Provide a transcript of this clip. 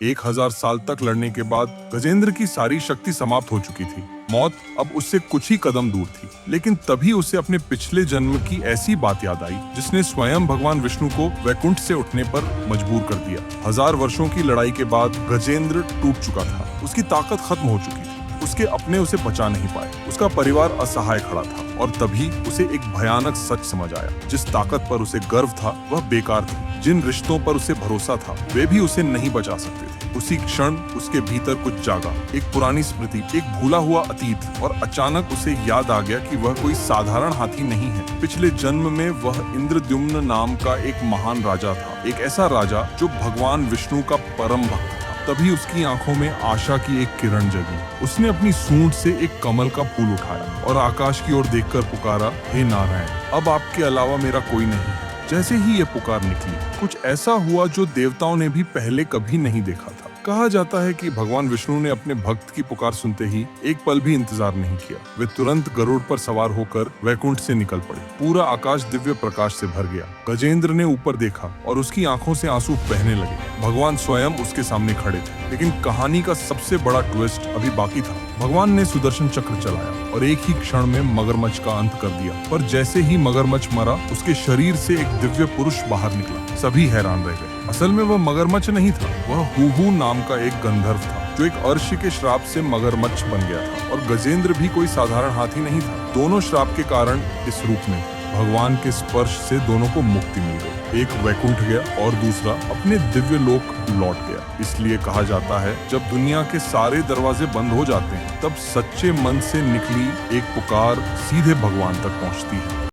1000 साल तक लड़ने के बाद गजेंद्र की सारी शक्ति समाप्त हो चुकी थी। मौत अब उससे कुछ ही कदम दूर थी, लेकिन तभी उसे अपने पिछले जन्म की ऐसी बात याद आई जिसने स्वयं भगवान विष्णु को वैकुंठ से उठने पर मजबूर कर दिया। 1000 वर्षों की लड़ाई के बाद गजेंद्र टूट चुका था। उसकी ताकत खत्म हो चुकी थी। उसके अपने उसे बचा नहीं पाए। उसका परिवार असहाय खड़ा था और तभी उसे एक भयानक सच समझ आया। जिस ताकत पर उसे गर्व था वह बेकार थी। जिन रिश्तों पर उसे भरोसा था वे भी उसे नहीं बचा सकते थे। उसी क्षण उसके भीतर कुछ जागा, एक पुरानी स्मृति, एक भूला हुआ अतीत, और अचानक उसे याद आ गया कि वह कोई साधारण हाथी नहीं है। पिछले जन्म में वह इंद्रद्युम्न नाम का एक महान राजा था, एक ऐसा राजा जो भगवान विष्णु का परम भक्त था। तभी उसकी आंखों में आशा की एक किरण जगी। उसने अपनी सूंड से एक कमल का फूल उठाया और आकाश की ओर देखकर पुकारा, हे नारायण, अब आपके अलावा मेरा कोई नहीं है। जैसे ही ये पुकार निकली, कुछ ऐसा हुआ जो देवताओं ने भी पहले कभी नहीं देखा था। कहा जाता है कि भगवान विष्णु ने अपने भक्त की पुकार सुनते ही एक पल भी इंतजार नहीं किया। वे तुरंत गरुड़ पर सवार होकर वैकुंठ से निकल पड़े। पूरा आकाश दिव्य प्रकाश से भर गया। गजेंद्र ने ऊपर देखा और उसकी आंखों से आंसू बहने लगे। भगवान स्वयं उसके सामने खड़े थे। लेकिन कहानी का सबसे बड़ा ट्विस्ट अभी बाकी था। भगवान ने सुदर्शन चक्र चलाया और एक ही क्षण में मगरमच्छ का अंत कर दिया। पर जैसे ही मगरमच्छ मरा, उसके शरीर से एक दिव्य पुरुष बाहर निकला। सभी हैरान रह गए। असल में वह मगरमच्छ नहीं था, वह हूहू नाम का एक गंधर्व था जो एक अर्शी के श्राप से मगरमच्छ बन गया था। और गजेंद्र भी कोई साधारण हाथी नहीं था। दोनों श्राप के कारण इस रूप में भगवान के स्पर्श से दोनों को मुक्ति मिल गई। एक वैकुंठ गया और दूसरा अपने दिव्य लोक लौट गया। इसलिए कहा जाता है, जब दुनिया के सारे दरवाजे बंद हो जाते हैं, तब सच्चे मन से निकली एक पुकार सीधे भगवान तक पहुंचती है।